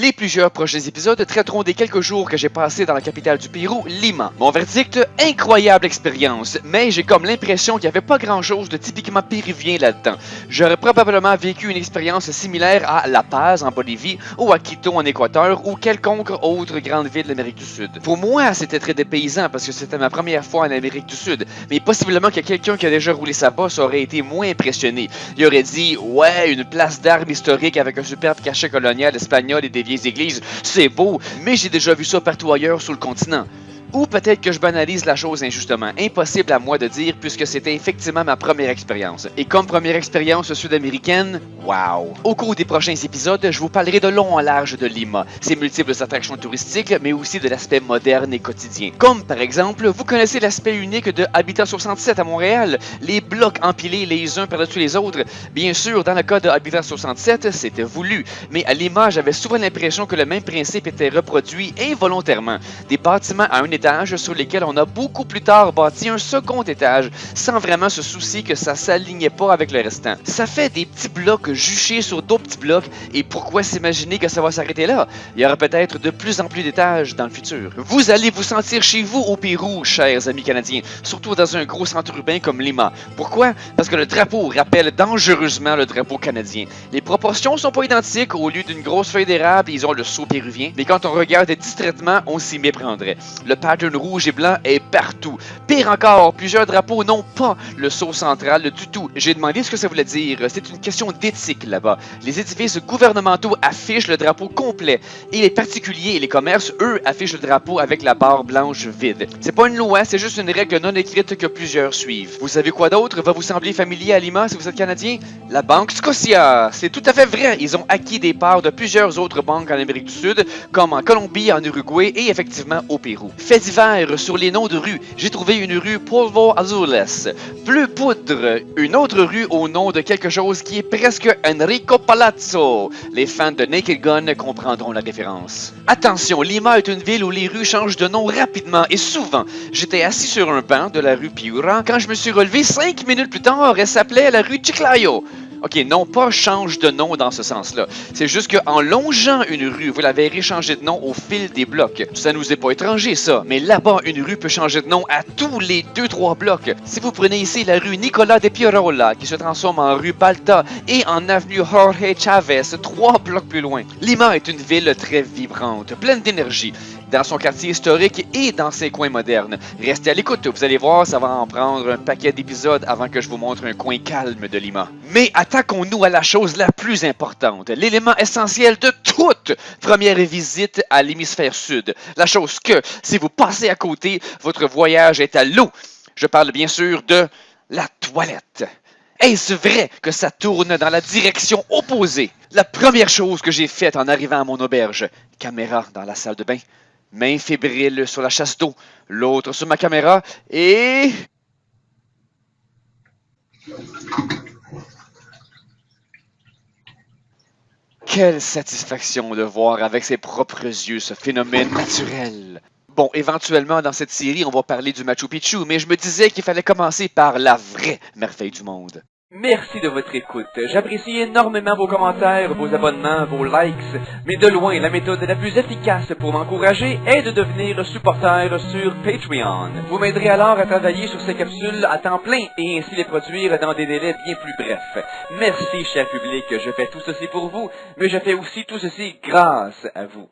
Les plusieurs prochains épisodes traiteront des quelques jours que j'ai passés dans la capitale du Pérou, Lima. Mon verdict, incroyable expérience, mais j'ai comme l'impression qu'il n'y avait pas grand chose de typiquement péruvien là-dedans. J'aurais probablement vécu une expérience similaire à La Paz en Bolivie ou à Quito en Équateur ou quelconque autre grande ville de l'Amérique du Sud. Pour moi, c'était très dépaysant parce que c'était ma première fois en Amérique du Sud, mais possiblement que quelqu'un qui a déjà roulé sa bosse aurait été moins impressionné. Il aurait dit « Ouais, une place d'armes historique avec un superbe cachet colonial espagnol et des vieilles églises, c'est beau, mais j'ai déjà vu ça partout ailleurs sur le continent. » Ou peut-être que je banalise la chose injustement. Impossible à moi de dire puisque c'était effectivement ma première expérience. Et comme première expérience sud-américaine, wow! Au cours des prochains épisodes, je vous parlerai de long en large de Lima, ses multiples attractions touristiques, mais aussi de l'aspect moderne et quotidien. Comme par exemple, vous connaissez l'aspect unique de Habitat 67 à Montréal, les blocs empilés les uns par-dessus les autres. Bien sûr, dans le cas de Habitat 67, c'était voulu, mais à Lima, j'avais souvent l'impression que le même principe était reproduit involontairement. Des bâtiments à un étage sur lesquels on a beaucoup plus tard bâti un second étage, sans vraiment se soucier que ça s'alignait pas avec le restant. Ça fait des petits blocs juchés sur d'autres petits blocs, et pourquoi s'imaginer que ça va s'arrêter là? Il y aura peut-être de plus en plus d'étages dans le futur. Vous allez vous sentir chez vous au Pérou, chers amis canadiens, surtout dans un gros centre urbain comme Lima. Pourquoi? Parce que le drapeau rappelle dangereusement le drapeau canadien. Les proportions sont pas identiques, au lieu d'une grosse feuille d'érable, ils ont le sceau péruvien, mais quand on regarde distraitement, on s'y méprendrait. Le pattern rouge et blanc est partout. Pire encore, plusieurs drapeaux n'ont pas le sceau central du tout. J'ai demandé ce que ça voulait dire. C'est une question d'éthique là-bas. Les édifices gouvernementaux affichent le drapeau complet et les particuliers et les commerces, eux, affichent le drapeau avec la barre blanche vide. C'est pas une loi, c'est juste une règle non écrite que plusieurs suivent. Vous savez quoi d'autre va vous sembler familier à Lima si vous êtes Canadien? La Banque Scotia. C'est tout à fait vrai. Ils ont acquis des parts de plusieurs autres banques en Amérique du Sud, comme en Colombie, en Uruguay et effectivement au Pérou. Fait divers sur les noms de rues. J'ai trouvé une rue Polvo Azules, Bleu Poudre, une autre rue au nom de quelque chose qui est presque Enrico Palazzo. Les fans de Naked Gun comprendront la référence. Attention, Lima est une ville où les rues changent de nom rapidement et souvent. J'étais assis sur un banc de la rue Piura quand je me suis relevé 5 minutes plus tard, elle s'appelait la rue Chiclayo. Ok, non pas change de nom dans ce sens-là. C'est juste qu'en longeant une rue, vous la verrez changer de nom au fil des blocs. Ça nous est pas étranger, ça. Mais là-bas, une rue peut changer de nom à tous les 2-3 blocs. Si vous prenez ici la rue Nicolas de Pirola, qui se transforme en rue Balta, et en avenue Jorge Chavez, 3 blocs plus loin. Lima est une ville très vibrante, pleine d'énergie, dans son quartier historique et dans ses coins modernes. Restez à l'écoute, vous allez voir, ça va en prendre un paquet d'épisodes avant que je vous montre un coin calme de Lima. Mais attaquons-nous à la chose la plus importante, l'élément essentiel de toute première visite à l'hémisphère sud. La chose que, si vous passez à côté, votre voyage est à l'eau. Je parle bien sûr de la toilette. Est-ce vrai que ça tourne dans la direction opposée? La première chose que j'ai faite en arrivant à mon auberge, caméra dans la salle de bain, main fébrile sur la chasse d'eau, l'autre sur ma caméra, et... Quelle satisfaction de voir avec ses propres yeux ce phénomène naturel. Bon, éventuellement, dans cette série, on va parler du Machu Picchu, mais je me disais qu'il fallait commencer par la vraie merveille du monde. Merci de votre écoute. J'apprécie énormément vos commentaires, vos abonnements, vos likes, mais de loin, la méthode la plus efficace pour m'encourager est de devenir supporter sur Patreon. Vous m'aiderez alors à travailler sur ces capsules à temps plein et ainsi les produire dans des délais bien plus brefs. Merci, cher public, je fais tout ceci pour vous, mais je fais aussi tout ceci grâce à vous.